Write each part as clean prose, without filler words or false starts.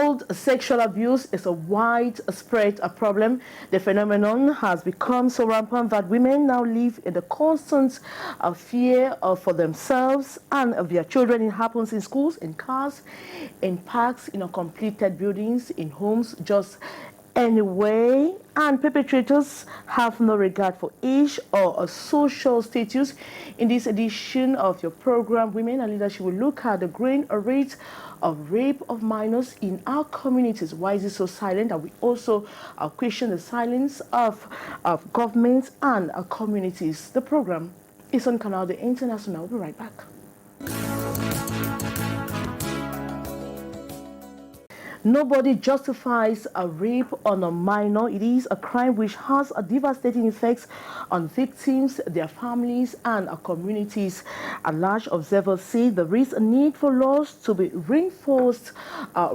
Child sexual abuse is a widespread problem. The phenomenon has become so rampant that women now live in the constant fear for themselves and of their children. It happens in schools, in cars, in parks, in uncompleted buildings, in homes, just anyway, and perpetrators have no regard for age or a social status. In this edition of your program, Women and Leadership, will look at the growing rate of rape of minors in our communities. Why is it so silent? And we also question the silence of governments and communities. The program is on Canal, the International. We'll be right back. Nobody justifies a rape on a minor. It is a crime which has a devastating effects on victims, their families, and our communities at large. Observers say there is a need for laws to be reinforced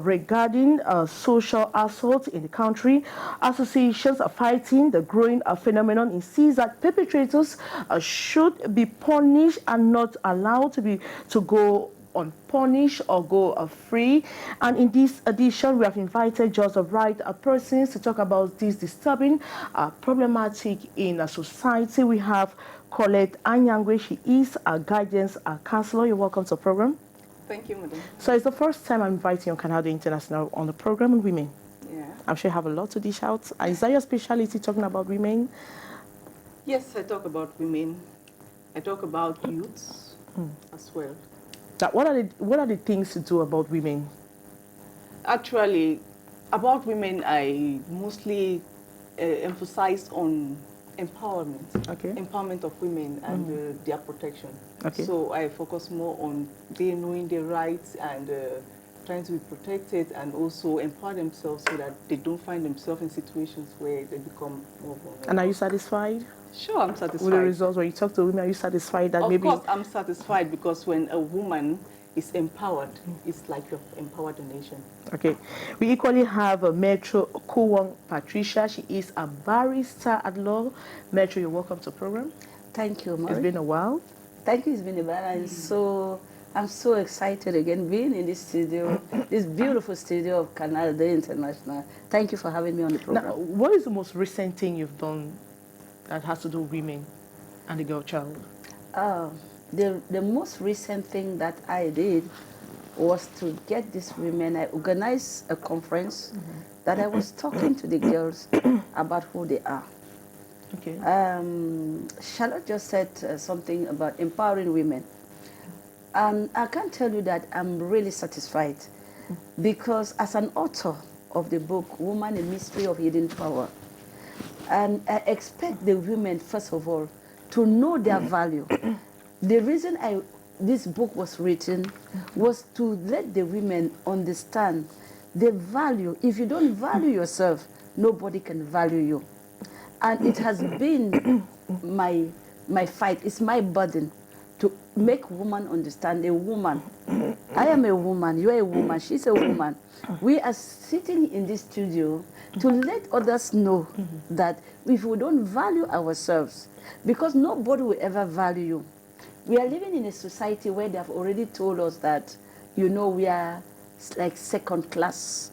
regarding social assault in the country. Associations are fighting the growing phenomenon. Insists that perpetrators should be punished and not allowed to go unpunished or go free. And in this edition, we have invited just the right persons to talk about this disturbing problematic in a society. We have Colette Anyangwe. She is a guidance counselor. You're welcome to the program. Thank you, madam. So it's the first time I'm inviting you on Canal International on the program on women. Yeah. I'm sure you have a lot to dish out. Is that your specialty, talking about women? Yes, I talk about women. I talk about youths as well. Now, what are the things to do about women? Actually, about women, I mostly emphasize on empowerment. Okay. Empowerment of women and their protection. Okay. So I focus more on they knowing their rights and trying to be protected and also empower themselves so that they don't find themselves in situations where they become more vulnerable. And are you satisfied? Sure, I'm satisfied. With the results, when you talk to women, are you satisfied that Of course, I'm satisfied because when a woman is empowered, it's like you've empowered the nation. Okay. We equally have Metro Kuwong Patricia. She is a barrister at law. Metro, you're welcome to the program. Thank you, Mary. It's been a while. Thank you, it's been a while. I'm so excited again being in this studio, this beautiful studio of Canal, the International. Thank you for having me on the program. Now, what is the most recent thing you've done that has to do with women and the girl child? The most recent thing that I did was to get these women. I organized a conference that I was talking to the girls about who they are. Okay. Charlotte just said something about empowering women. I can tell you that I'm really satisfied because as an author of the book, Woman, a Mystery of Hidden Power, and I expect the women, first of all, to know their value. The reason this book was written was to let the women understand the value. If you don't value yourself, nobody can value you. And it has been my fight, it's my burden to make woman understand a woman. I am a woman, you are a woman, she's a woman. We are sitting in this studio to let others know that if we don't value ourselves, because nobody will ever value you. We are living in a society where they have already told us that, you know, we are like second class.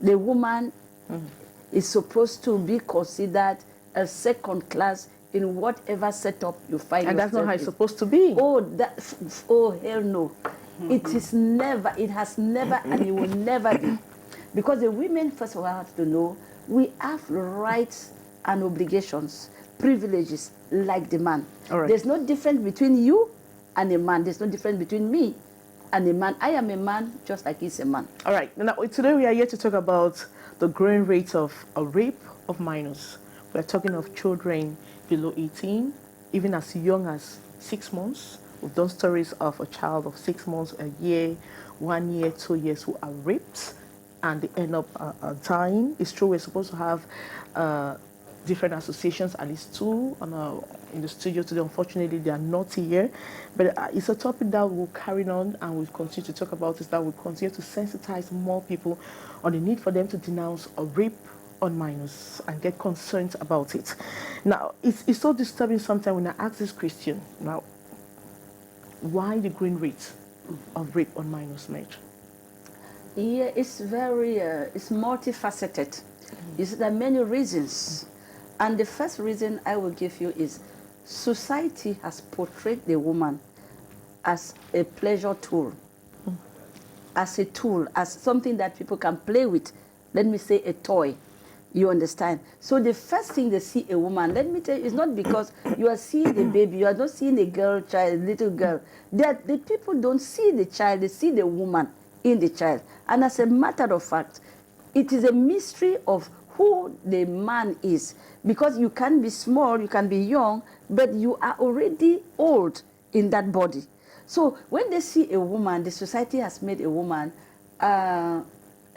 The woman is supposed to be considered a second class in whatever setup you find yourself in. And that's not how it's supposed to be. Oh, hell no. It is never, it has never, and it will never be. Because the women, first of all, have to know, we have rights and obligations, privileges, like the man. All right. There's no difference between you and a man. There's no difference between me and a man. I am a man just like he's a man. All right. Now, today we are here to talk about the growing rate of rape of minors. We're talking of children below 18, even as young as 6 months. We've done stories of a child of 6 months, a year, 1 year, 2 years who are raped and they end up dying. It's true we're supposed to have different associations, at least two in the studio today. Unfortunately, they are not here. But it's a topic that we'll carry on and we'll continue to talk about is that we'll continue to sensitize more people on the need for them to denounce a rape on minors and get concerned about it. Now, it's so disturbing sometimes when I ask this question, now, why the growing rate of rape on minors, Major? Yeah, it's very, it's multifaceted. There are many reasons. And the first reason I will give you is society has portrayed the woman as a pleasure tool, as a tool, as something that people can play with. Let me say a toy. You understand? So the first thing they see a woman, let me tell you, it's not because you are seeing the baby, you are not seeing a girl, child, little girl. That the people don't see the child, they see the woman in the child. And as a matter of fact, it is a mystery of who the man is. Because you can be small, you can be young, but you are already old in that body. So when they see a woman, the society has made a woman,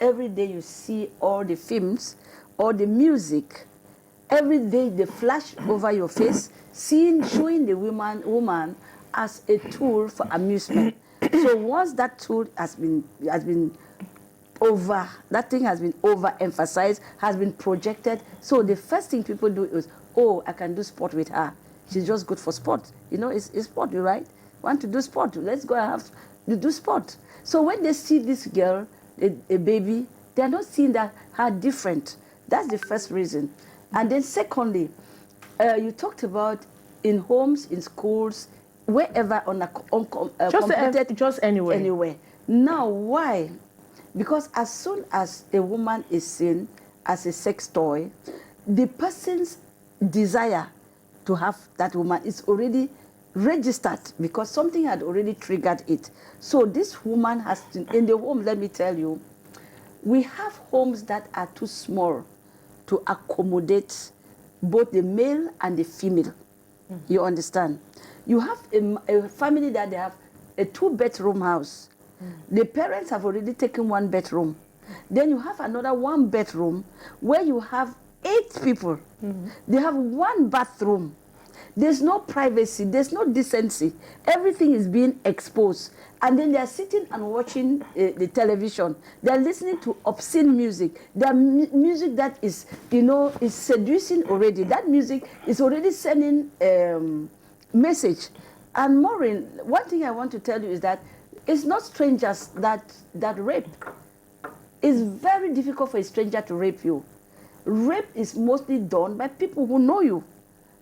every day you see all the films, or the music, every day they flash over your face, showing the woman as a tool for amusement. So once that tool has been overemphasized, has been projected, so the first thing people do is, oh, I can do sport with her. She's just good for sport. You know, it's sport, right? Want to do sport? Let's go and have to do sport. So when they see this girl, a baby, they are not seeing that her different. That's the first reason. And then secondly, you talked about in homes, in schools, wherever just anywhere. Anywhere. Now, why? Because as soon as a woman is seen as a sex toy, the person's desire to have that woman is already registered because something had already triggered it. So this woman has to, in the home, let me tell you, we have homes that are too small to accommodate both the male and the female. You understand? You have a family that they have a 2-bedroom house. The parents have already taken 1 bedroom. Then you have another 1 bedroom where you have 8 people. They have 1 bathroom. There's no privacy, there's no decency. Everything is being exposed. And then they're sitting and watching the television. They're listening to obscene music. Their music that is, you know, is seducing already. That music is already sending message. And Maureen, one thing I want to tell you is that it's not strangers that rape. It's very difficult for a stranger to rape you. Rape is mostly done by people who know you.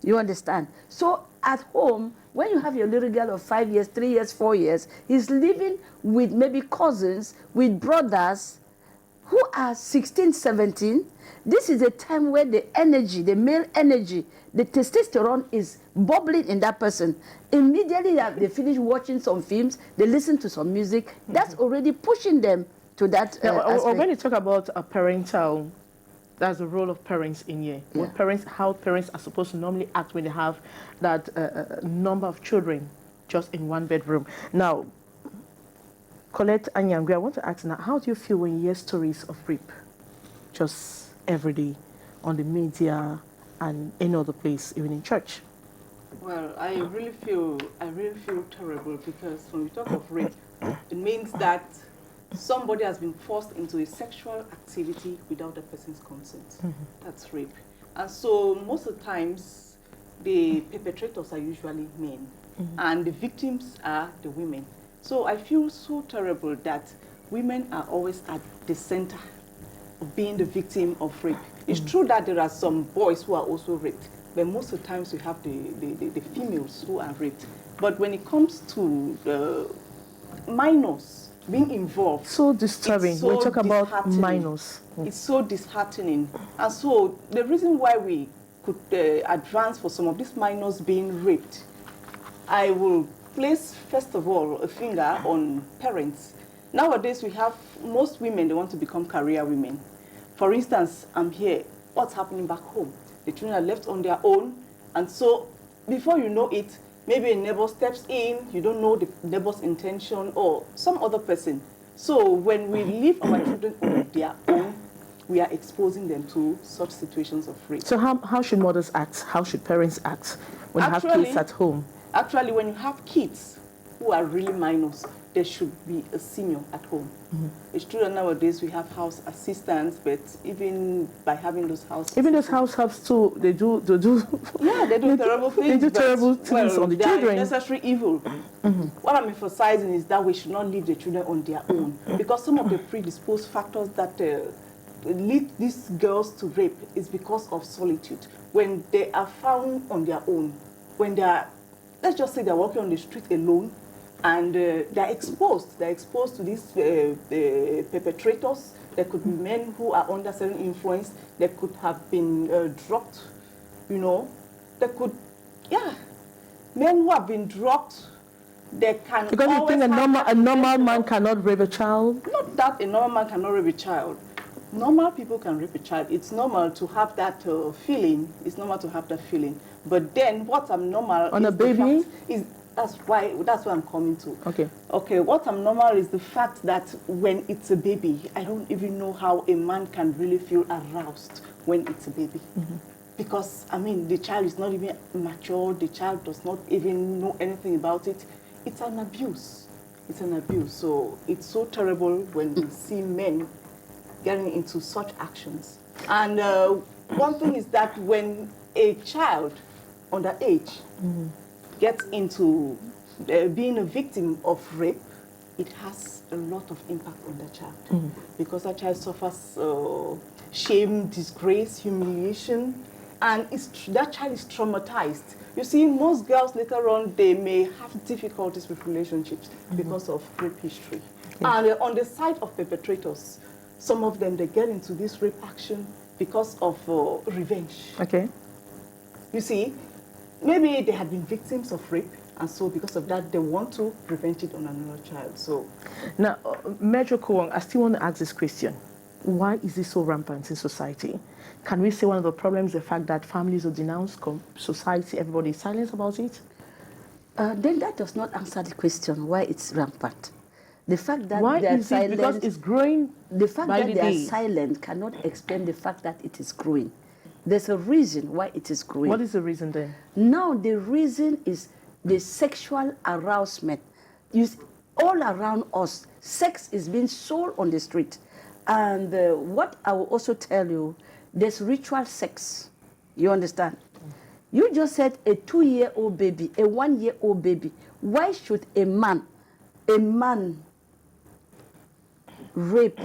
You understand? So at home, when you have your little girl of 5 years, 3 years, 4 years, he's living with maybe cousins, with brothers who are 16, 17. This is a time where the energy, the male energy, the testosterone is bubbling in that person. Immediately they finish watching some films, they listen to some music, that's already pushing them to that or when you talk about a parental, that's the role of parents in here. Yeah. How parents are supposed to normally act when they have that number of children just in 1 bedroom. Now, Colette and Yangwe, I want to ask now, how do you feel when you hear stories of rape just every day on the media and any other place, even in church? Well, I really feel terrible because when we talk of rape, it means that somebody has been forced into a sexual activity without the person's consent. That's rape. And so most of the times, the perpetrators are usually men, and the victims are the women. So I feel so terrible that women are always at the center of being the victim of rape. It's true that there are some boys who are also raped, but most of the times you have the females who are raped. But when it comes to the minors being involved, so disturbing. so we talk about minors. It's so disheartening. And so the reason why we could advance for some of these minors being raped, I will place, first of all, a finger on parents. Nowadays, we have most women, they want to become career women. For instance, I'm here. What's happening back home? The children are left on their own. And so before you know it, maybe a neighbor steps in, you don't know the neighbor's intention, or some other person. So when we leave our children on their own, we are exposing them to such situations of rape. So how should mothers act? How should parents act when they have kids at home? Actually, when you have kids who are really minors, there should be a senior at home. It's true that nowadays we have house assistants, but even by having those house even those house helps too, they do yeah, they do terrible things. They do but, terrible things on the they are children. necessary evil. What I'm emphasizing is that we should not leave the children on their own, because some of the predisposed factors that lead these girls to rape is because of solitude. When they are found on their own, when they are, let's just say they're walking on the street alone, and they're exposed to these perpetrators. There could be men who are under certain influence. They could have been drugged, you know. They could, yeah, men who have been drugged. They can. Because you think a normal man cannot rape a child? Not that a normal man cannot rape a child. Normal people can rape a child. It's normal to have that feeling. It's normal to have that feeling. But then what's abnormal on a baby is that's why I'm coming to. Okay. Okay. What's abnormal is the fact that when it's a baby, I don't even know how a man can really feel aroused when it's a baby. Because I mean, the child is not even mature. The child does not even know anything about it. It's an abuse. It's an abuse. So it's so terrible when we see men getting into such actions. And one thing is that when a child underage gets into being a victim of rape, it has a lot of impact on the child. Because that child suffers shame, disgrace, humiliation, and that child is traumatized. You see, most girls later on, they may have difficulties with relationships because of rape history. And on the side of perpetrators, some of them, they get into this rape action because of revenge. Okay. You see, maybe they had been victims of rape, and so because of that, they want to revenge it on another child. So, now, Major Kowang, I still want to ask this question. Why is this so rampant in society? Can we say one of the problems is the fact that families are denounced, society, everybody is silent about it? Then that does not answer the question why it's rampant. The fact that why they are is silent, it? Because it's growing. The fact by that the they day. are silent cannot explain the fact that it is growing. There's a reason why it is growing. What is the reason then? Now the reason is the sexual arousement. All around us, sex is being sold on the street. And what I will also tell you, there's ritual sex. You understand? You just said a 2-year-old baby, a 1-year-old baby. Why should a man rape?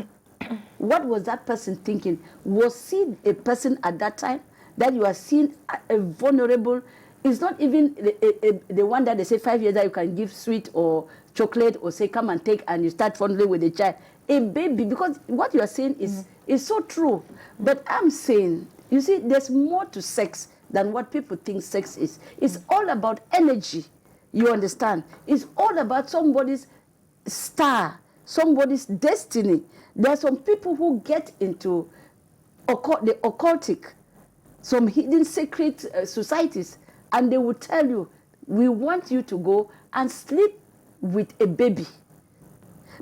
What was that person thinking? Was he a person at that time that you are seeing a vulnerable? It's not even the one that they say 5 years that you can give sweet or chocolate or say come and take and you start fondling with the child. A baby, because what you are saying is so true. But I'm saying, you see, there's more to sex than what people think sex is. It's all about energy. You understand? It's all about somebody's star, somebody's destiny. There are some people who get into the occultic, some hidden secret societies, and they will tell you, we want you to go and sleep with a baby.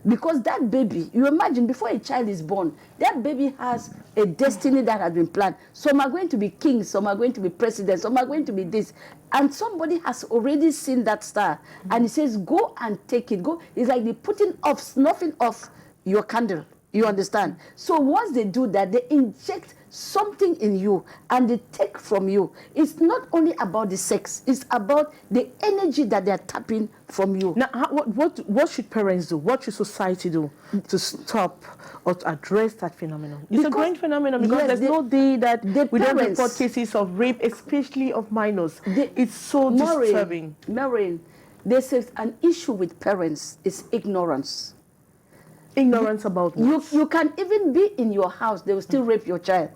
Because that baby, you imagine before a child is born, that baby has a destiny that has been planned. Some are going to be kings, some are going to be presidents, some are going to be this. And somebody has already seen that star. And he says, go and take it. Go. It's like the snuffing off your candle. You understand? So once they do that, they inject something in you and they take from you. It's not only about the sex, it's about the energy that they're tapping from you. Now, what should parents do? What should society do to stop or to address that phenomenon? It's a growing phenomenon because there's no day that we don't report cases of rape, especially of minors. It's so disturbing. Maureen, there's an issue with parents, it's ignorance. Ignorance about what? You can even be in your house, they will still rape your child.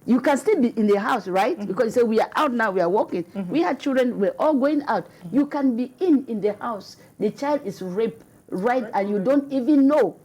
You can still be in the house, right? Because you say, we are out now, we are walking. We have children, we're all going out. You can be in the house. The child is raped, right? And you don't even know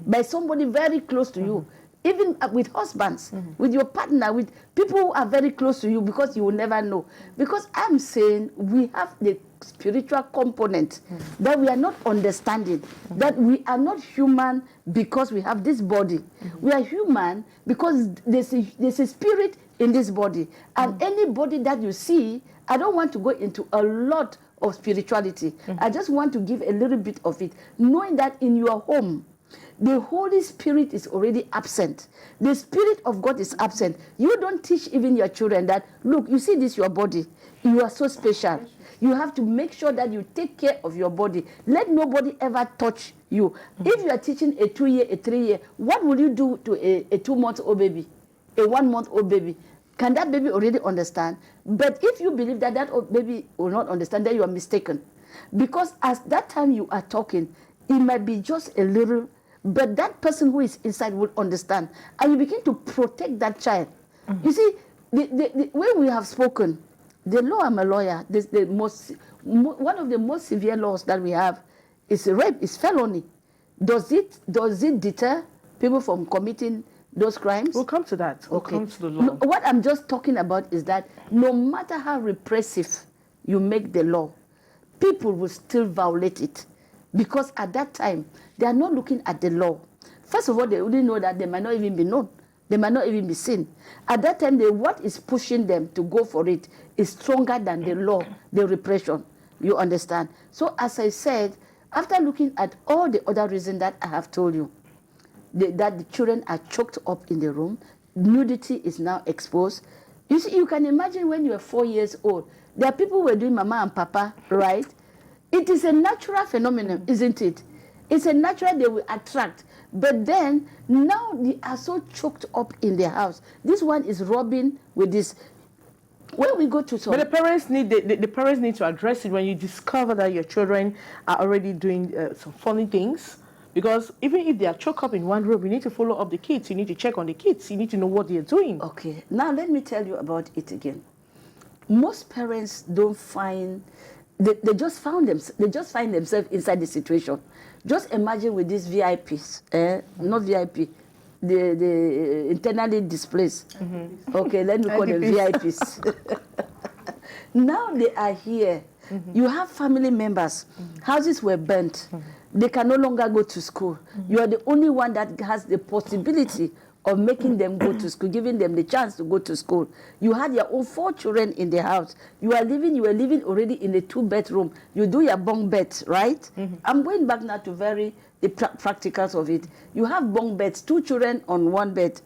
by somebody very close to you. Even with husbands, with your partner, with people who are very close to you, because you will never know. Because I'm saying we have the spiritual component that we are not understanding, that we are not human because we have this body. We are human because there's a spirit in this body. And any body that you see I don't want to go into a lot of spirituality. I just want to give a little bit of it, knowing that in your home, the Holy Spirit is already absent. The Spirit of God is absent. You don't teach even your children that, look, you see this, your body, you are so special. You have to make sure that you take care of your body. Let nobody ever touch you. If you are teaching a 2-year, a 3-year, what will you do to a 2-month-old baby, a 1-month-old baby? Can that baby already understand? But if you believe that that baby will not understand, then you are mistaken. Because at that time you are talking, it might be just a little, but that person who is inside will understand. And you begin to protect that child. You see, when we have spoken, the law, I'm a lawyer, one of the most severe laws that we have is rape, is felony. Does it deter people from committing those crimes? We'll come to that. We'll come to the law. No, what I'm just talking about is that no matter how repressive you make the law, people will still violate it. Because at that time, they are not looking at the law. First of all, they wouldn't know that they might not even be known. They might not even be seen. At that time, what is pushing them to go for it is stronger than the law, the repression. You understand? So as I said, after looking at all the other reasons that I have told you, that the children are choked up in the room, nudity is now exposed. You see, you can imagine when you are 4 years old, there are people who are doing mama and papa, right? It is a natural phenomenon, isn't it? It's a natural they will attract. But then, now they are so choked up in their house. This one is rubbing with this. When we go to some... But the parents need to address it when you discover that your children are already doing some funny things. Because even if they are choked up in one room, you need to follow up the kids. You need to check on the kids. You need to know what they are doing. Okay. Now, let me tell you about it again. Most parents don't find... They just find themselves inside the situation. Just imagine with these VIPs, not VIP, the internally displaced. Okay, let me call them VIPs. Now they are here. You have family members. Houses were burnt. They can no longer go to school. You are the only one that has the possibility of making them go to school, giving them the chance to go to school. You had your own 4 children in the house. You were living already in a 2-bedroom. You do your bunk bed, right? I'm going back now to the practicals of it. You have bunk beds, 2 children on 1 bed,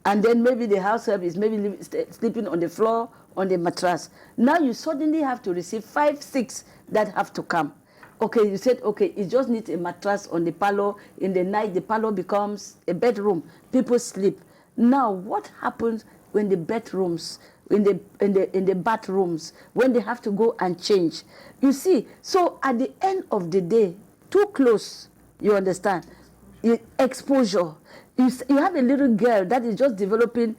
and then maybe the house help is maybe sleeping on the floor, on the mattress. Now you suddenly have to receive 5, 6 that have to come. Okay, you said, okay, it just needs a mattress on the parlor. In the night, the parlor becomes a bedroom. People sleep. Now, what happens when the bedrooms, in the bathrooms, when they have to go and change? You see, so at the end of the day, too close, you understand? Exposure. You have a little girl that is just developing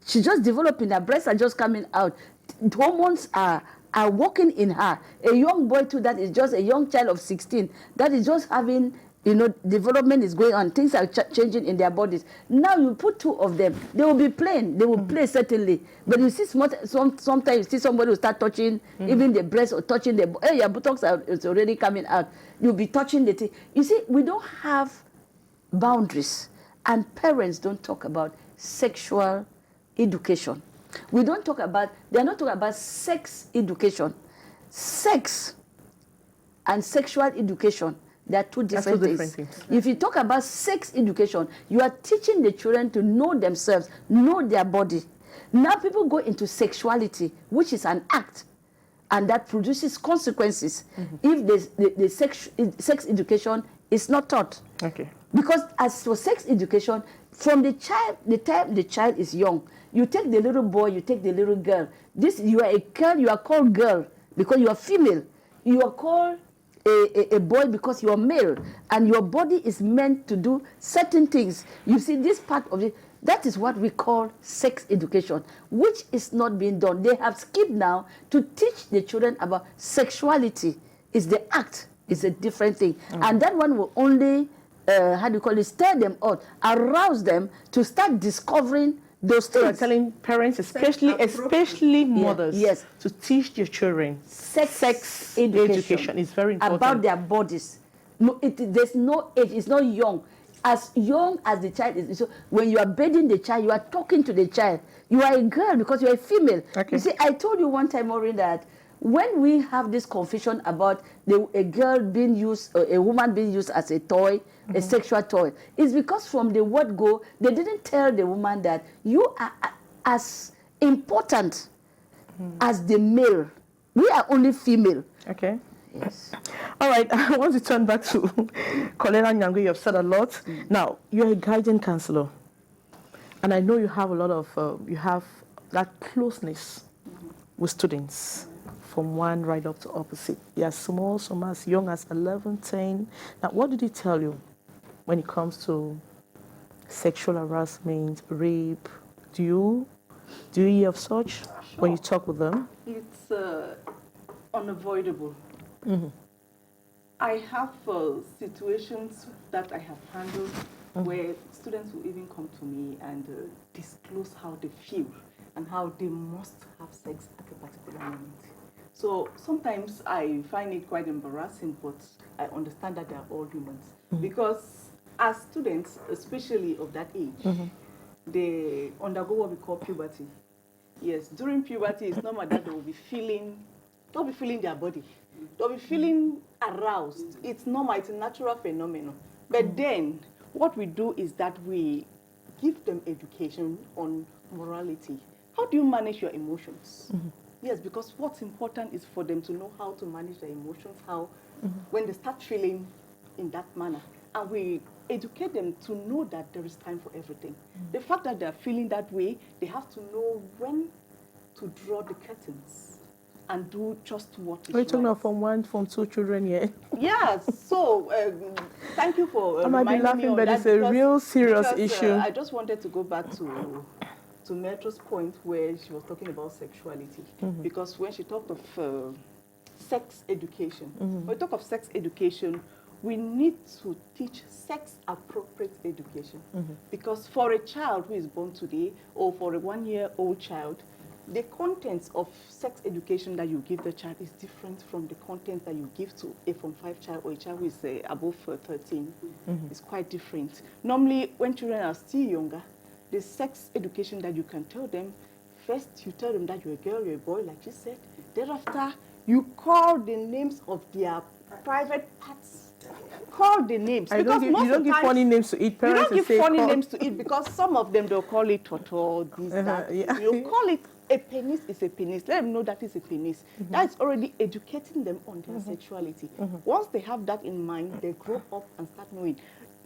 she's just developing, her breasts are just coming out. Hormones are working in her. A young boy too, that is just a young child of 16, that is just having, development is going on. Things are changing in their bodies. Now you put 2 of them, they will be playing. They will play certainly. But you see, sometimes you see somebody will start touching even the breast or touching the, hey, your buttocks is already coming out. You'll be touching the thing. You see, we don't have boundaries, and parents don't talk about sexual education. We don't talk about, they're not talking about sex education. Sex and sexual education, they are 2 different things. If you talk about sex education, you are teaching the children to know themselves, know their body. Now people go into sexuality, which is an act, and that produces consequences if the sex education is not taught. Okay. Because as for sex education, from the time the child is young, you take the little boy, you take the little girl. You are a girl, you are called girl because you are female. You are called a boy because you are male. And your body is meant to do certain things. You see, this part of it, that is what we call sex education, which is not being done. They have skipped now to teach the children about sexuality. It's the act, it's a different thing. And that one will only, stir them up, arouse them to start discovering those things. You're telling parents, especially mothers, to teach their children sex education is very important. About their bodies. No, there's no age, it's not young. as young as the child is. So when you are bathing the child, you are talking to the child. You are a girl because you are a female. Okay. You see, I told you one time, Maureen, that when we have this confusion about a girl being used, a woman being used as a toy, a sexual toy, it's because from the word go, they didn't tell the woman that you are as important as the male. We are only female. Okay. Yes. All right, I want to turn back to Coletta Nyangwe. You have said a lot. Now, you're a guidance counselor, and I know you have a lot of, you have that closeness with students, from one right up to opposite. They are small, some as young as 11, 10. Now, what did he tell you when it comes to sexual harassment, rape? Do you hear of such when you talk with them? It's unavoidable. I have situations that I have handled where students will even come to me and disclose how they feel and how they must have sex at a particular moment. So sometimes I find it quite embarrassing, but I understand that they are all humans. Because as students, especially of that age, they undergo what we call puberty. Yes, during puberty, it's normal that they will be feeling, they'll be feeling their body. They'll be feeling aroused. It's normal, it's a natural phenomenon. But then, what we do is that we give them education on morality. How do you manage your emotions? Yes, because what's important is for them to know how to manage their emotions, how, when they start feeling in that manner. And we educate them to know that there is time for everything. The fact that they're feeling that way, they have to know when to draw the curtains and do just what is Are you talking right. about from one, from two children here? Yes, so thank you for I might be reminding me laughing, of but that it's a real serious issue. I just wanted to go back to Metro's point where she was talking about sexuality. Because when she talked of sex education, when we talk of sex education, we need to teach sex-appropriate education. Because for a child who is born today, or for a one-year-old child, the contents of sex education that you give the child is different from the content that you give to a Form 5 child or a child who is above 13. It's quite different. Normally, when children are still younger, the sex education that you can tell them, first you tell them that you're a girl, you're a boy, like you said. Thereafter, you call the names of their private parts. Call the names. You don't give funny names to eat. You don't give funny names to eat because some of them, they'll call it toto, this, that. Yeah. You call it a penis is a penis. Let them know that is a penis. That's already educating them on their sexuality. Once they have that in mind, they grow up and start knowing.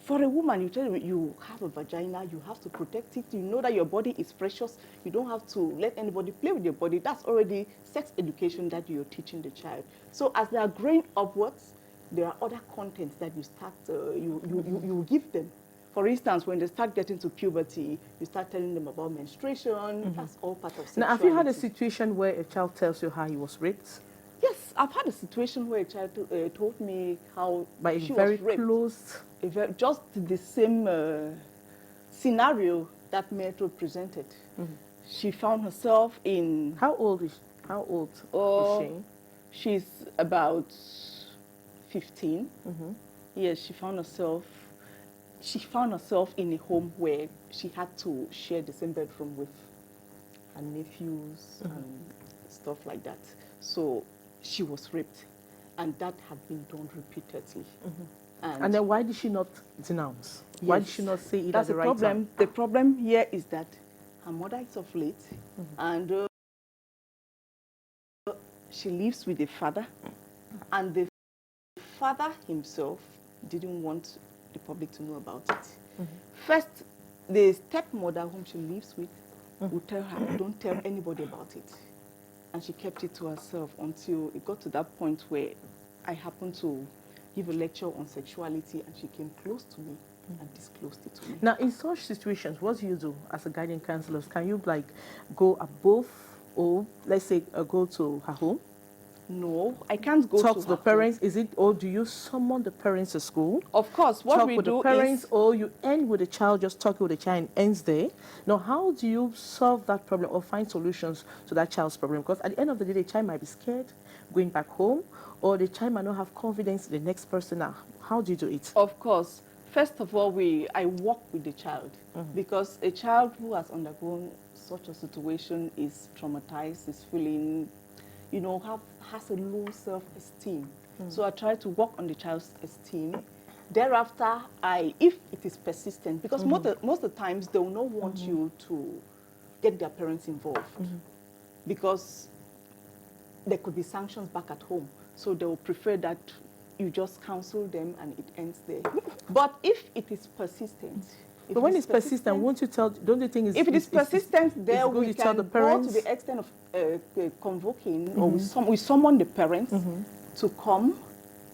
For a woman, you tell them you have a vagina, you have to protect it. You know that your body is precious. You don't have to let anybody play with your body. That's already sex education that you're teaching the child. So as they are growing upwards, there are other contents that you start, you give them. For instance, when they start getting to puberty, you start telling them about menstruation. That's all part of sexuality. Now, have you had a situation where a child tells you how he was raped? Yes, I've had a situation where a child told me how By she very was raped. close. Just the same scenario that Metro presented. She found herself in... How old is she? She's about 15. Yes, she found herself in a home where she had to share the same bedroom with her nephews and stuff like that. So she was raped, and that had been done repeatedly. And then why did she not denounce? Why did she not say it at the right time? The problem here is that her mother is of late, and she lives with the father, and the father himself didn't want the public to know about it. First, the stepmother whom she lives with would tell her, don't tell anybody about it. And she kept it to herself until it got to that point where I happened to give a lecture on sexuality, and she came close to me and disclosed it to me. Now, in such situations, what do you do as a guiding counselor? Can you go above, or let's say go to her home? No, I can't go talk to to the parents. Is it, or do you summon the parents to school? Of course, what we do talk with the parents, or you end with the child, just talking with the child and ends there. Now, how do you solve that problem or find solutions to that child's problem? Because at the end of the day, the child might be scared going back home, or the child might not have confidence in the next person. Now, how do you do it? Of course. First of all, I work with the child because a child who has undergone such a situation is traumatized, is feeling, you know, has a low self-esteem. So I try to work on the child's esteem. Thereafter, if it is persistent, because most of the times they will not want you to get their parents involved because there could be sanctions back at home. So they will prefer that you just counsel them and it ends there. But if it is persistent, but when it's persistent, won't you tell? Don't you think it's if it is persistent, there we tell can the go parents? to the extent of convoking or we summon the parents to come.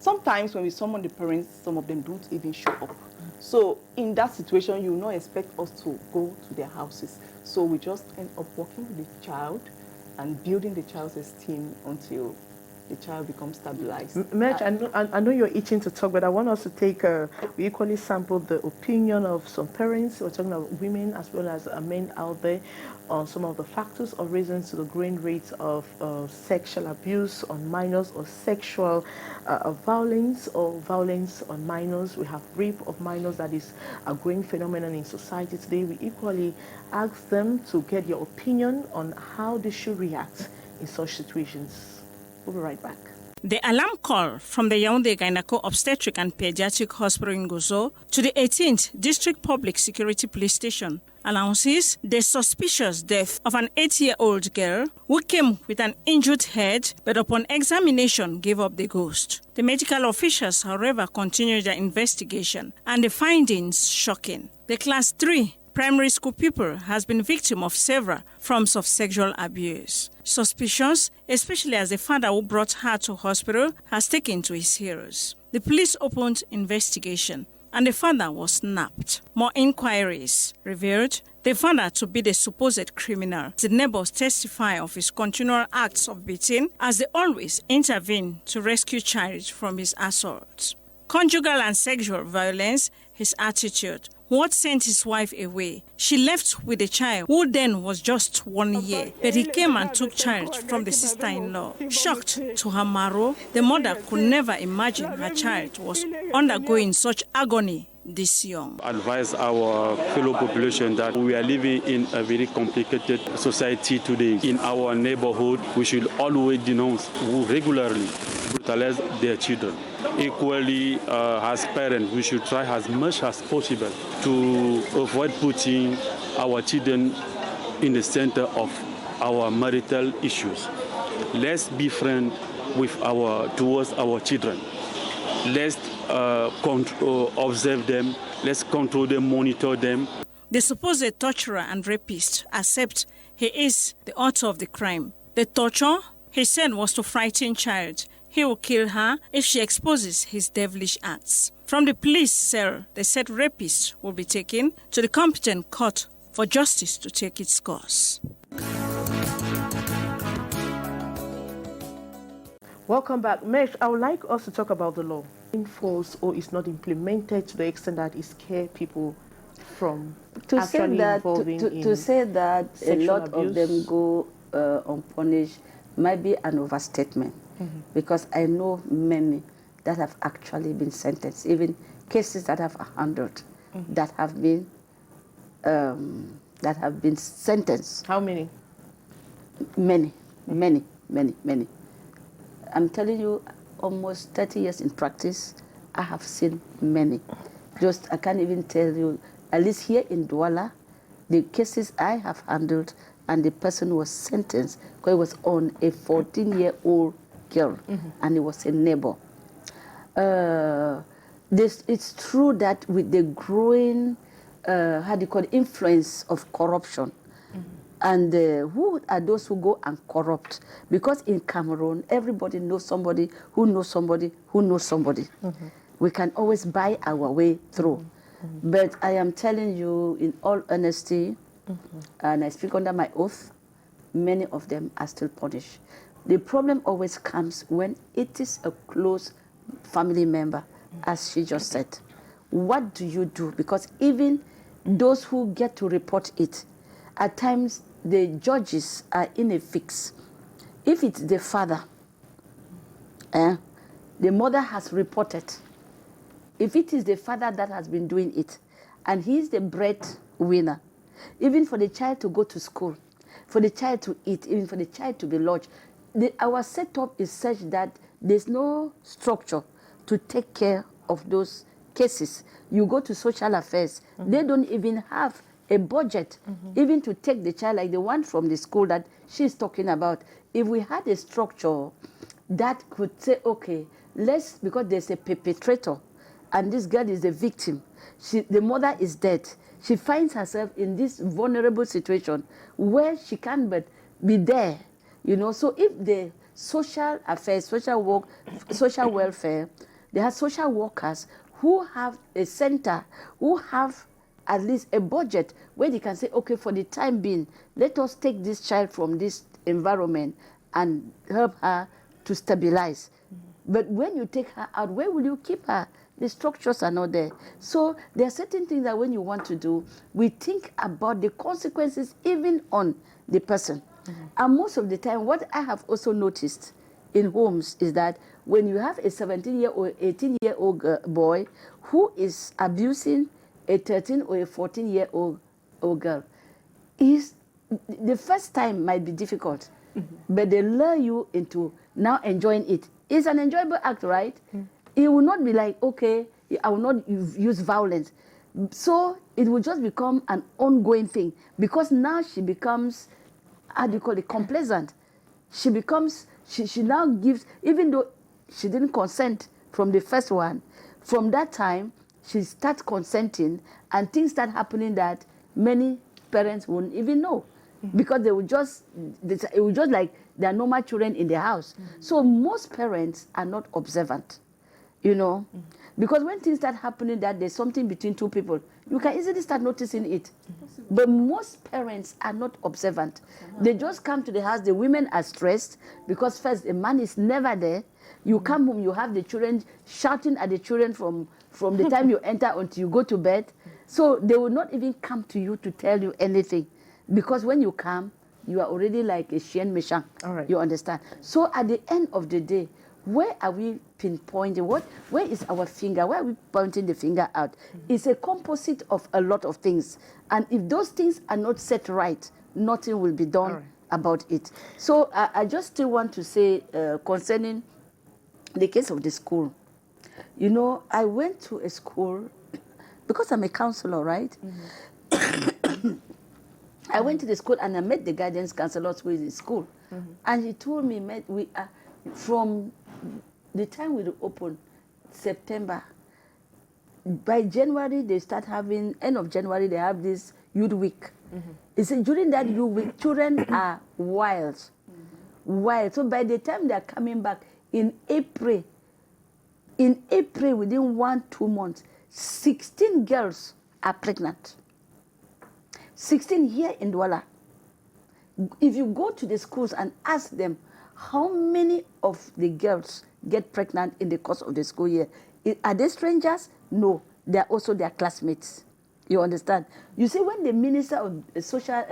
Sometimes when we summon the parents, some of them don't even show up. So in that situation, you will not expect us to go to their houses. So we just end up working with the child and building the child's esteem until the child becomes stabilized. Mitch, I know you're itching to talk, but I want us to take we equally sample the opinion of some parents. We're talking about women as well as men out there on some of the factors or reasons to the growing rates of sexual abuse on minors or sexual violence or violence on minors. We have rape of minors that is a growing phenomenon in society today. We equally ask them to get your opinion on how they should react in such situations. We'll be right back. The alarm call from the Yaoundé Gynaco Obstetric and Pediatric Hospital in Gozo to the 18th District Public Security Police Station announces the suspicious death of an 8-year-old girl who came with an injured head, but upon examination gave up the ghost. The medical officials, however, continued their investigation, and the findings shocking. The Class 3 primary school pupil has been victim of several forms of sexual abuse. Suspicious, especially as the father who brought her to hospital has taken to his heels. The police opened investigation and the father was nabbed. More inquiries revealed the father to be the supposed criminal. The neighbors testify of his continual acts of beating as they always intervene to rescue child from his assault. Conjugal and sexual violence, his attitude. What sent his wife away? She left with the child, who then was just 1 year, but he came and took child from the sister-in-law. Shocked to her marrow, the mother could never imagine her child was undergoing such agony this young. Advise our fellow population that we are living in a very complicated society today. In our neighborhood, we should always denounce who regularly brutalize their children. Equally, as parents, we should try as much as possible to avoid putting our children in the center of our marital issues. Let's be friends towards our children. Let's observe them. Let's control them, monitor them. The supposed torturer and rapist accepts he is the author of the crime. The torture, he said, was to frighten child. He will kill her if she exposes his devilish acts. From the police cell, the said rapist will be taken to the competent court for justice to take its course. Welcome back. Mesh, I would like us to talk about the law. Enforced or is not implemented to the extent that it scares people from actually involving in to say that a lot abuse. of them go unpunished might be an overstatement. Because I know many that have actually been sentenced, even cases that have handled, that have been sentenced. How many? Many. I'm telling you, almost 30 years in practice, I have seen many. I can't even tell you, at least here in Douala, the cases I have handled and the person was sentenced because it was on a 14-year-old girl, and it was a neighbor. It's true that with the growing, influence of corruption, and who are those who go and corrupt? Because in Cameroon, everybody knows somebody who knows somebody who knows somebody. We can always buy our way through. But I am telling you in all honesty, and I speak under my oath, many of them are still punished. The problem always comes when it is a close family member, as she just said. What do you do? Because even those who get to report it, at times the judges are in a fix. If it's the father, the mother has reported, if it is the father that has been doing it, and he's the breadwinner, even for the child to go to school, for the child to eat, even for the child to be lodged, our setup is such that there's no structure to take care of those cases. You go to social affairs, they don't even have a budget, even to take the child, like the one from the school that she's talking about. If we had a structure that could say, okay, because there's a perpetrator, and this girl is the victim. The mother is dead. She finds herself in this vulnerable situation where she can't but be there, you know. So if the social affairs, social work, social welfare, they have social workers who have a center, who have at least a budget where they can say, okay, for the time being, let us take this child from this environment and help her to stabilize. But when you take her out, where will you keep her? The structures are not there. So there are certain things that when you want to do, we think about the consequences even on the person. And most of the time, what I have also noticed in homes is that when you have a 17-year-old, 18-year-old boy who is abusing a 13 or a 14-year-old girl, the first time might be difficult, but they lure you into now enjoying it. It's an enjoyable act, right? It will not be like, okay, I will not use violence. So it will just become an ongoing thing, because now she becomes, how do you call it, complacent. She becomes, she now gives, even though she didn't consent from the first one, from that time, she starts consenting, and things start happening that many parents won't even know, because it will just like they're normal children in their house. So most parents are not observant, you know, because when things start happening that there's something between two people, you can easily start noticing it. But most parents are not observant. They just come to the house, the women are stressed, because first, the man is never there. You come home, you have the children shouting at the children from the time you enter until you go to bed. So they will not even come to you to tell you anything, because when you come, you are already like a chien méchant. Right. You understand? So at the end of the day, where are we pinpointing? Where is our finger? Where are we pointing the finger out? It's a composite of a lot of things. And if those things are not set right, nothing will be done about it. So I just still want to say concerning the case of the school. You know, I went to a school, because I'm a counselor, right? I went to the school and I met the guidance counselors who is in school. And he told me, we are, from the time we opened, September, by January they start having, end of January they have this youth week. He said during that youth week, children are wild. So by the time they are coming back in April, within 1-2 months, 16 girls are pregnant. 16 here in Douala. If you go to the schools and ask them how many of the girls get pregnant in the course of the school year, are they strangers? No, they are also their classmates. You understand? You see, when the Minister of Social,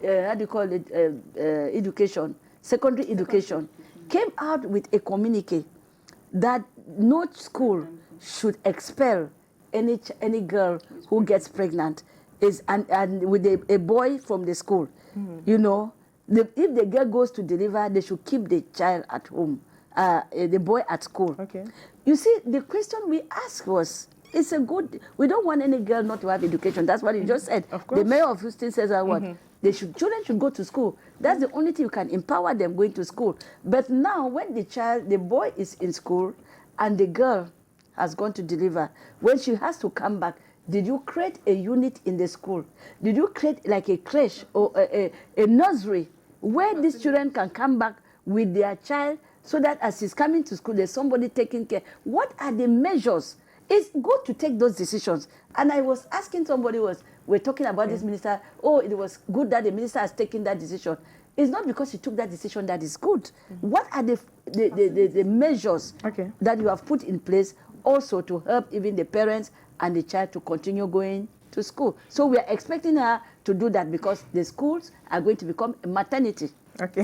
how do you call it, education, secondary education, came out with a communique that no school should expel any girl who gets pregnant, and with a boy from the school, you know, if the girl goes to deliver, they should keep the child at home, the boy at school. Okay. You see, the question we asked was, we don't want any girl not to have education. That's what you just said. Of course. The mayor of Houston says that what? Children should go to school. That's the only thing you can empower them going to school. But now when the boy is in school and the girl has gone to deliver, when she has to come back, did you create a unit in the school? Did you create like a creche or a nursery where these children can come back with their child, so that as he's coming to school, there's somebody taking care? What are the measures? It's good to take those decisions. And I was asking somebody, we're talking about this minister, it was good that the minister has taken that decision. It's not because he took that decision that is good. What are the measures that you have put in place also to help even the parents and the child to continue going to school? So we are expecting her to do that, because the schools are going to become a maternity. Okay.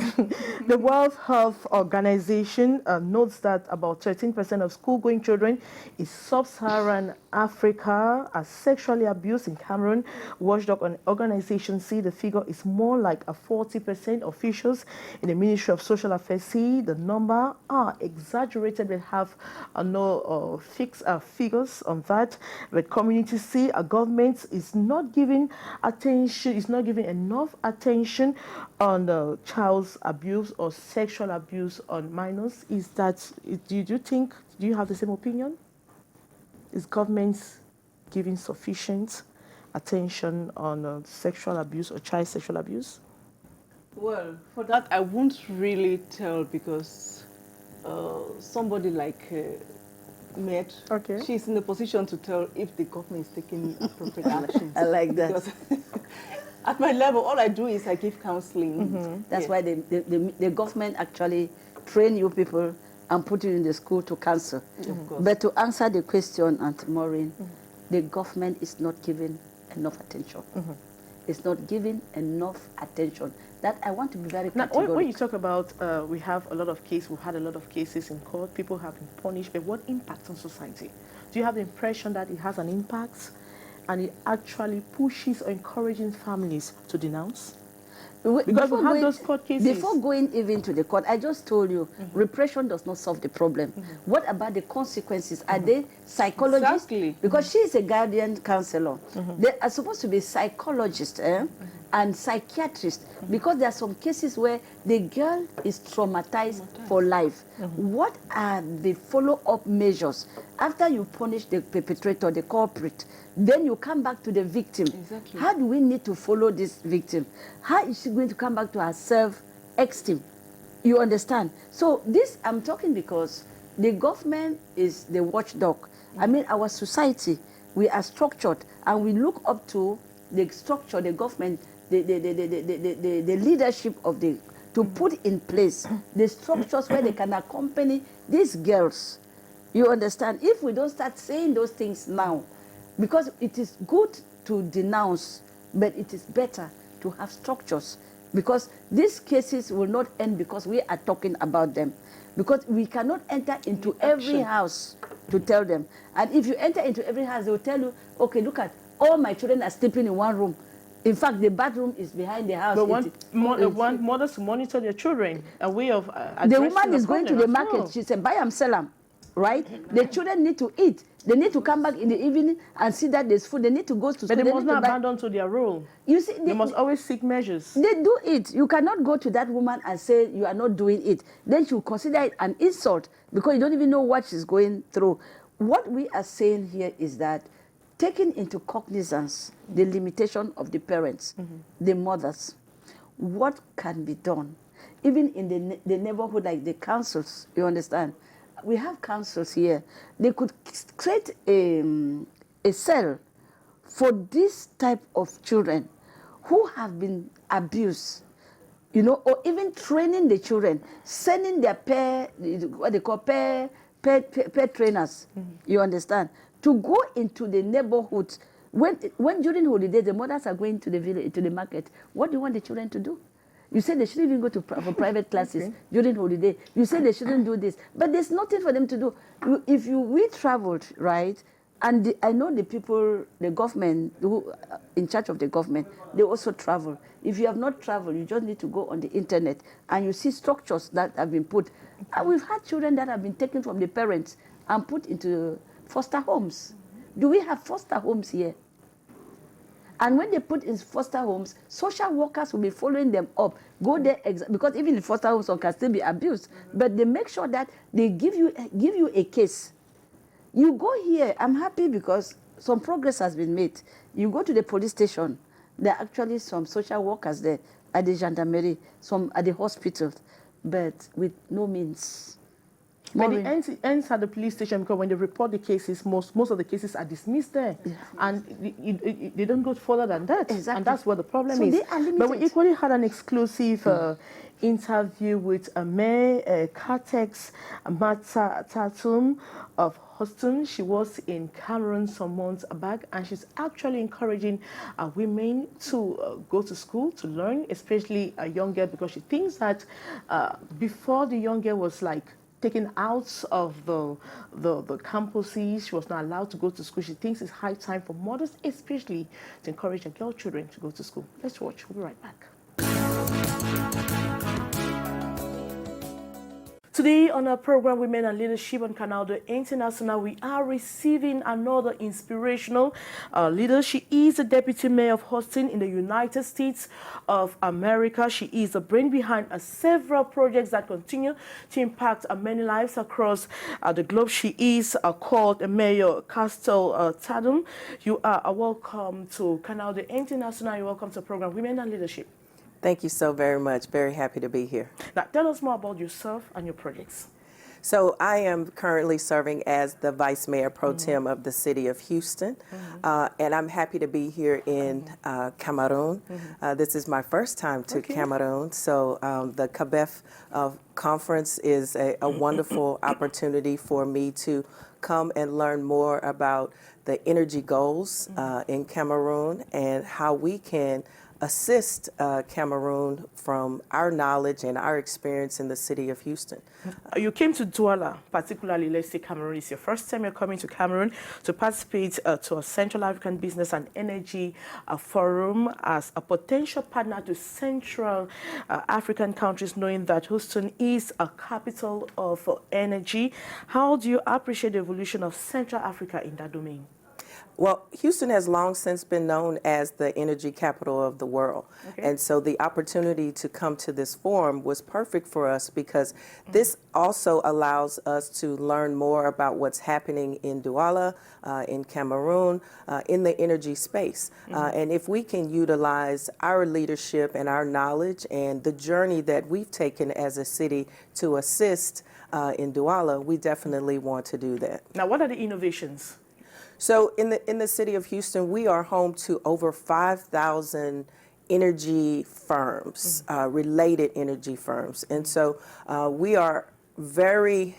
The World Health Organization notes that about 13% of school-going children in sub-Saharan Africa are sexually abused in Cameroon. Watchdog organizations see the figure is more like a 40%. Officials in the Ministry of Social Affairs see the number are exaggerated. They have no fixed figures on that. But communities see a government is not giving attention, is not giving enough attention on the child's abuse or sexual abuse on minors. Is that, do you have the same opinion? Is governments giving sufficient attention on sexual abuse or child sexual abuse? Well, for that, I won't really tell because somebody like Med, Okay. she's in a position to tell if the government is taking appropriate actions. I like that. Because at my level, all I do is I give counseling. That's why the government actually train you people and put you in the school to counsel. Of course. But to answer the question, Aunt Maureen, the government is not giving enough attention. It's not giving enough attention. That I want to be very Now, categorical. when you talk about we have a lot of cases, we've had a lot of cases in court, people have been punished, but what impact on society? Do you have the impression that it has an impact and it actually pushes or encourages families to denounce? Because we have those court cases. Before going even to the court, I just told you, repression does not solve the problem. What about the consequences? Are they psychologists? Exactly. Because she is a guardian counselor. They are supposed to be psychologists and psychiatrists, because there are some cases where the girl is traumatized for life. What are the follow-up measures? After you punish the perpetrator, the culprit, then you come back to the victim. Exactly. How do we need to follow this victim? How is she going to come back to her self-esteem? You understand? So this, I'm talking because the government is the watchdog. I mean, our society, we are structured and we look up to the structure, the government, the leadership of the, to put in place the structures where they can accompany these girls. You understand? If we don't start saying those things now, because it is good to denounce, but it is better to have structures, because these cases will not end because we are talking about them. Because we cannot enter into every house to tell them. And if you enter into every house, they will tell you, okay, look at, all my children are sleeping in one room. In fact, the bathroom is behind the house. But want mothers to monitor their children, a way of the woman is going to the market. She said, buy and sell them, right? The children need to eat. They need to come back in the evening and see that there's food. They need to go to school. But they must not abandon to their role. You see, they must always seek measures. They do it. You cannot go to that woman and say you are not doing it. Then she will consider it an insult because you don't even know what she's going through. What we are saying here is that taking into cognizance the limitation of the parents, the mothers, what can be done? Even in the neighborhood, like the councils, you understand? We have councils here. They could create a cell for this type of children who have been abused, you know, or even training the children, sending their what they call pair trainers, you understand, to go into the neighborhoods. When during holiday, the mothers are going to the village, to the market, what do you want the children to do? You say they shouldn't even go to for private classes during holiday. You say they shouldn't do this. But there's nothing for them to do. We traveled, right? And I know the people, the government, who in charge of the government, they also travel. If you have not traveled, you just need to go on the internet and you see structures that have been put. And we've had children that have been taken from the parents and put into foster homes. Do we have foster homes here? And when they put in foster homes, social workers will be following them up. Go there, because even in foster homes, some can still be abused. But they make sure that they give you a case. You go here, I'm happy because some progress has been made. You go to the police station, there are actually some social workers there, at the gendarmerie, some at the hospital, but with no means. But it ends at the police station because when they report the cases, most of the cases are dismissed there. Yeah. And they don't go further than that. Exactly. And that's what the problem is. But we equally had an exclusive interview with Mayor Casesz Tatum of Houston. She was in Cameroon some months back, and she's actually encouraging women to go to school to learn, especially a young girl, because she thinks that before the young girl was like taken out of the campuses, she was not allowed to go to school. She thinks it's high time for mothers, especially, to encourage their girl children to go to school. Let's watch. We'll be right back. Today on our program, Women and Leadership on Canal International, we are receiving another inspirational leader. She is the Deputy Mayor of Houston in the United States of America. She is the brain behind several projects that continue to impact many lives across the globe. She is called Mayor Casesz Tatum. You are welcome to Canal International. You're welcome to the program Women and Leadership. Thank you so very much. Very happy to be here. Now, tell us more about yourself and your projects. So I am currently serving as the Vice Mayor Pro Tem of the City of Houston, and I'm happy to be here in Cameroon. This is my first time to Cameroon, so the CABEF conference is a wonderful opportunity for me to come and learn more about the energy goals in Cameroon and how we can assist Cameroon from our knowledge and our experience in the city of Houston. You came to Douala, particularly, let's say Cameroon is your first time you're coming to Cameroon to participate to a Central African Business and Energy Forum as a potential partner to Central African countries, knowing that Houston is a capital of energy. How do you appreciate the evolution of Central Africa in that domain? Well, Houston has long since been known as the energy capital of the world. And so the opportunity to come to this forum was perfect for us because this also allows us to learn more about what's happening in Douala, in Cameroon, in the energy space. And if we can utilize our leadership and our knowledge and the journey that we've taken as a city to assist in Douala, we definitely want to do that. Now, what are the innovations? So in the city of Houston, we are home to over 5,000 energy firms, related energy firms. And so we are very,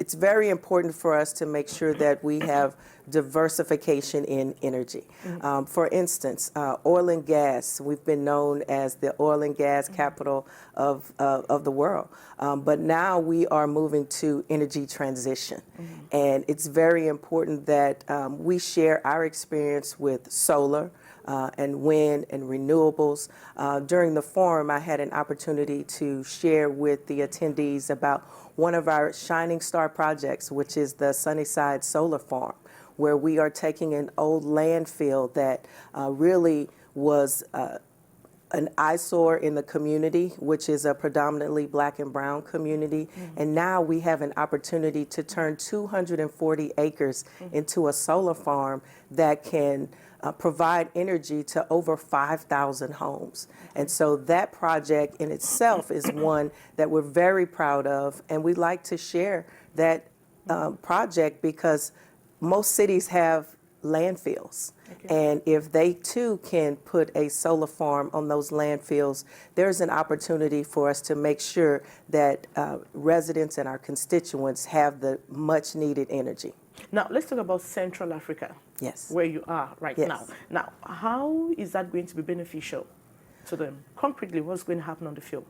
it's very important for us to make sure that we have diversification in energy. For instance, oil and gas, we've been known as the oil and gas capital of the world. But now we are moving to energy transition. And it's very important that we share our experience with solar and wind and renewables. During the forum, I had an opportunity to share with the attendees about one of our shining star projects, which is the Sunnyside Solar Farm, where we are taking an old landfill that really was an eyesore in the community, which is a predominantly black and brown community. And now we have an opportunity to turn 240 acres into a solar farm that can provide energy to over 5,000 homes. And so that project in itself is one that we're very proud of, and we like to share that project because most cities have landfills. And if they too can put a solar farm on those landfills, there's an opportunity for us to make sure that residents and our constituents have the much needed energy. Now, let's talk about Central Africa. Yes. Where you are right Yes. now. Now, how is that going to be beneficial to them? Concretely, what's going to happen on the field?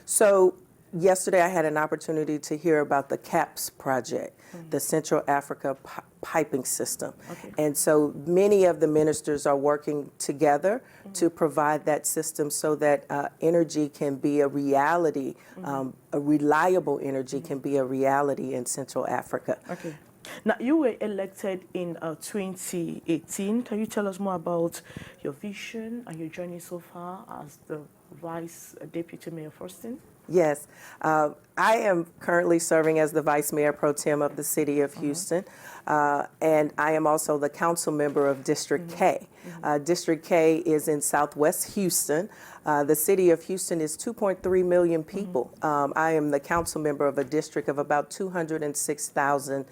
So yesterday I had an opportunity to hear about the CAPS project, the Central Africa piping system. And so many of the ministers are working together to provide that system so that energy can be a reality, a reliable energy can be a reality in Central Africa. Now, you were elected in 2018. Can you tell us more about your vision and your journey so far as the Vice Deputy Mayor of Houston? Yes. I am currently serving as the Vice Mayor Pro Tem of the City of Houston. and I am also the council member of District K. District K is in Southwest Houston. The city of Houston is 2.3 million people. I am the council member of a district of about 206,000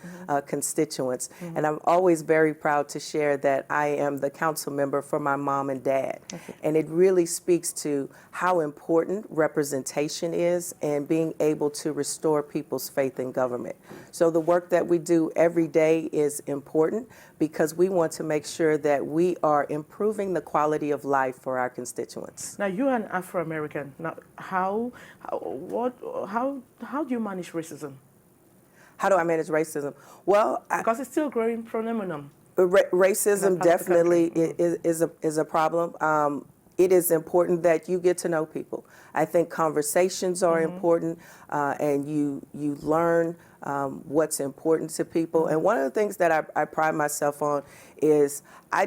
constituents. And I'm always very proud to share that I am the council member for my mom and dad. And it really speaks to how important representation is and being able to restore people's faith in government. So the work that we do every day is important because we want to make sure that we are improving the quality of life for our constituents. Now, you're an Afro-American. Now, how do you manage racism? How do I manage racism? Well, Because it's still a growing phenomenon. Racism definitely is a problem. It is important that you get to know people. I think conversations are important, and you learn what's important to people. And one of the things that I pride myself on is I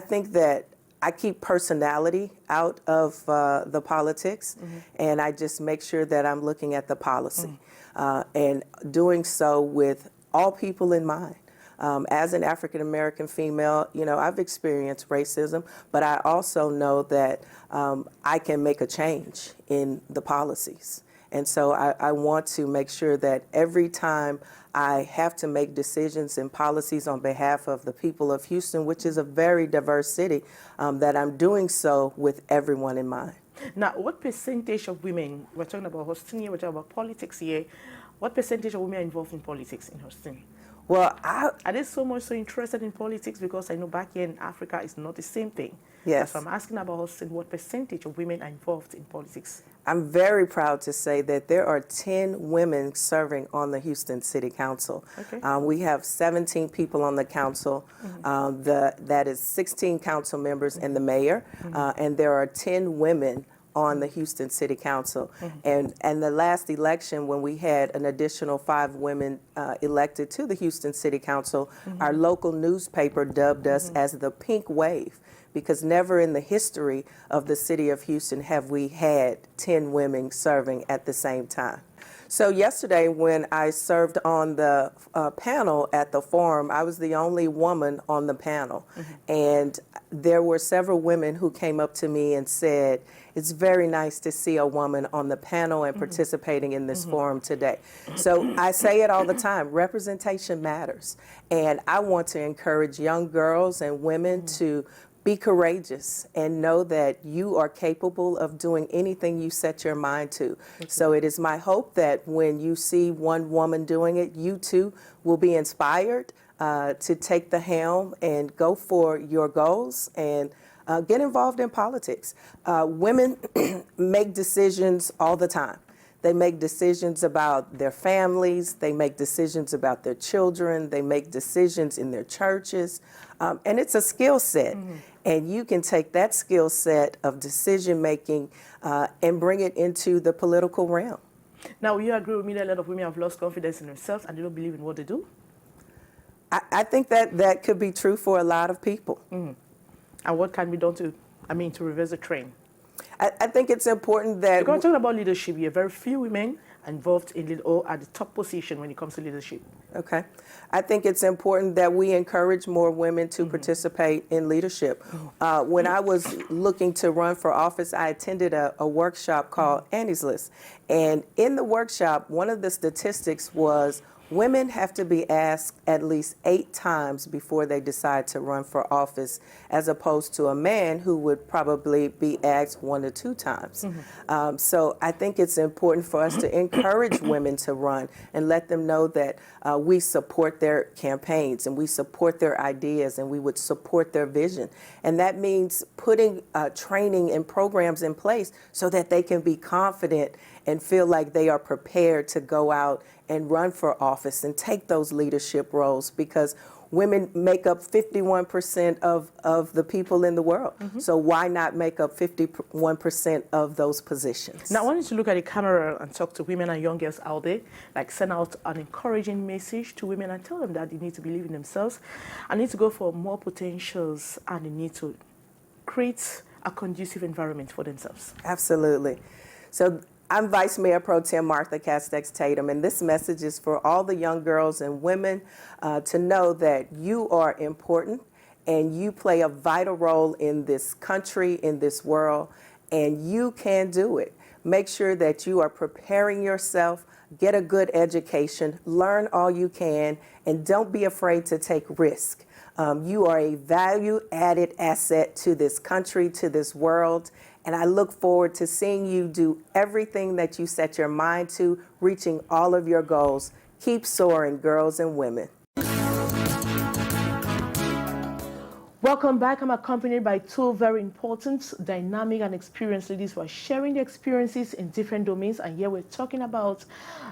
think that I keep personality out of the politics, and I just make sure that I'm looking at the policy and doing so with all people in mind. As an African American female, you know, I've experienced racism, but I also know that I can make a change in the policies. And so I want to make sure that every time I have to make decisions and policies on behalf of the people of Houston, which is a very diverse city, that I'm doing so with everyone in mind. Now, what percentage of women, we're talking about Houston here, we're talking about politics here, what percentage of women are involved in politics in Houston? Well, are they so much so interested in politics? Because I know back here in Africa, it's not the same thing. Yes. So I'm asking about Houston, what percentage of women are involved in politics? I'm very proud to say that there are 10 women serving on the Houston City Council. Okay. We have 17 people on the council. That is 16 council members and the mayor. And there are 10 women on the Houston City Council. And the last election, when we had an additional 5 women elected to the Houston City Council, our local newspaper dubbed us as the Pink Wave, because never in the history of the city of Houston have we had 10 women serving at the same time. So yesterday when I served on the panel at the forum, I was the only woman on the panel. And there were several women who came up to me and said, it's very nice to see a woman on the panel and participating in this forum today. So I say it all the time, representation matters. And I want to encourage young girls and women to be courageous and know that you are capable of doing anything you set your mind to. So it is my hope that when you see one woman doing it, you too will be inspired to take the helm and go for your goals and get involved in politics. Women make decisions all the time. They make decisions about their families, they make decisions about their children, they make decisions in their churches, and it's a skill set. And you can take that skill set of decision making and bring it into the political realm. Now, you agree with me that a lot of women have lost confidence in themselves and they don't believe in what they do? I think that could be true for a lot of people. And what can be done to reverse the trend? I think it's important that... Because talking about leadership here, very few women are involved in or at the top position when it comes to leadership. Okay. I think it's important that we encourage more women to participate in leadership. When I was looking to run for office, I attended a workshop called Annie's List. And in the workshop, one of the statistics was women have to be asked at least 8 times before they decide to run for office, as opposed to a man who would probably be asked 1 or 2 times. So I think it's important for us to encourage women to run and let them know that we support their campaigns and we support their ideas and we would support their vision. And that means putting training and programs in place so that they can be confident and feel like they are prepared to go out and run for office and take those leadership roles, because women make up 51% of the people in the world. So why not make up 51% of those positions? Now, I wanted to look at the camera and talk to women and young girls out there, like send out an encouraging message to women and tell them that they need to believe in themselves and need to go for more potentials and they need to create a conducive environment for themselves. Absolutely. So I'm Vice Mayor Pro Tem Martha Castex Tatum, and this message is for all the young girls and women to know that you are important and you play a vital role in this country, in this world, and you can do it. Make sure that you are preparing yourself, get a good education, learn all you can, and don't be afraid to take risk. You are a value-added asset to this country, to this world, and I look forward to seeing you do everything that you set your mind to, reaching all of your goals. Keep soaring, girls and women. Welcome back. I'm accompanied by two very important, dynamic, and experienced ladies who are sharing their experiences in different domains. And here we're talking about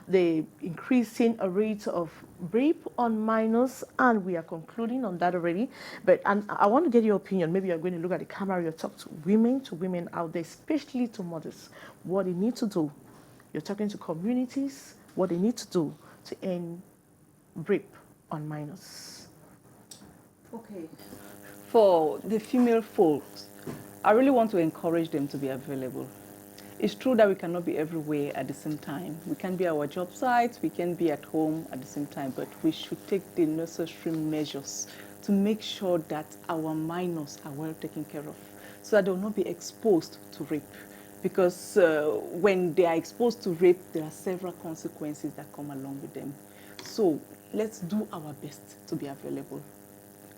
the increasing rate of rape on minors, and we are concluding on that already. But I want to get your opinion. Maybe you're going to look at the camera. You'll talk to women out there, especially to mothers, what they need to do. You're talking to communities, what they need to do to end rape on minors. Okay. For the female folks, I really want to encourage them to be available. It's true that we cannot be everywhere at the same time. We can be at our job sites, we can be at home at the same time, but we should take the necessary measures to make sure that our minors are well taken care of, so that they will not be exposed to rape. Because when they are exposed to rape, there are several consequences that come along with them. So let's do our best to be available,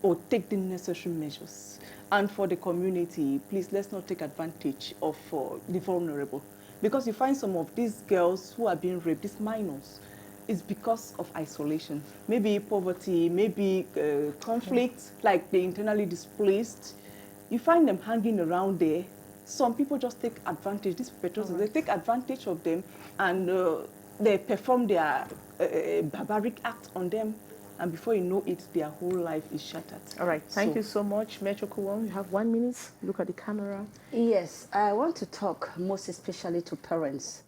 or take the necessary measures. And for the community, please, let's not take advantage of the vulnerable. Because you find some of these girls who are being raped, these minors, it's because of isolation. Maybe poverty, maybe conflict, like the internally displaced. You find them hanging around there. Some people just take advantage, these perpetrators, they take advantage of them, and they perform their barbaric act on them. And before you know it, their whole life is shattered. All right. Thank you so much. Metro Kuwon, you have 1 minute. Look at the camera. Yes, I want to talk most especially to parents.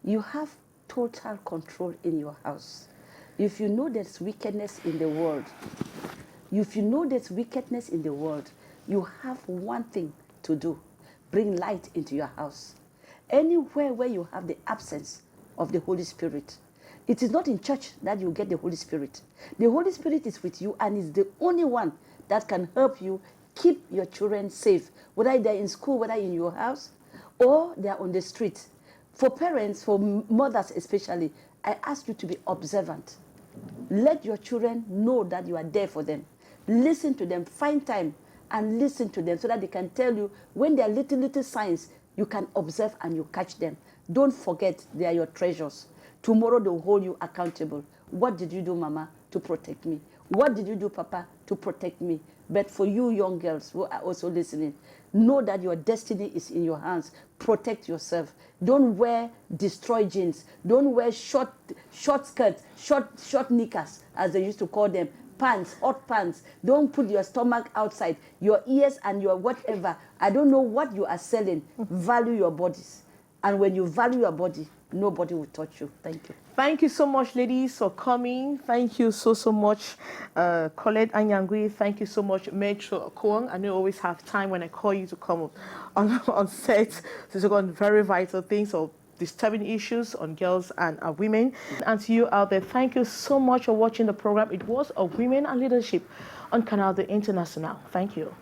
You have total control in your house. If you know there's wickedness in the world, you have one thing to do: bring light into your house. Anywhere where you have the absence of the Holy Spirit, it is not in church that you get the Holy Spirit. The Holy Spirit is with you and is the only one that can help you keep your children safe, whether they're in school, whether in your house, or they're on the street. For parents, for mothers especially, I ask you to be observant. Let your children know that you are there for them. Listen to them, find time and listen to them so that they can tell you when there are little signs, you can observe and you catch them. Don't forget, they are your treasures. Tomorrow they'll hold you accountable. What did you do, Mama, to protect me? What did you do, Papa, to protect me? But for you young girls who are also listening, know that your destiny is in your hands. Protect yourself. Don't wear destroy jeans. Don't wear short skirts, short knickers, as they used to call them, pants, hot pants. Don't put your stomach outside, your ears and your whatever. I don't know what you are selling. Value your bodies. And when you value your body, nobody will touch you. Thank you. Thank you so much, ladies, for coming. Thank you so much, Colette Anyangui. Thank you so much, Metro Kuwon. I know you always have time when I call you to come on set to talk on very vital things or disturbing issues on girls and women. And to you out there, thank you so much for watching the program. It was of Women and Leadership on Canal the International. Thank you.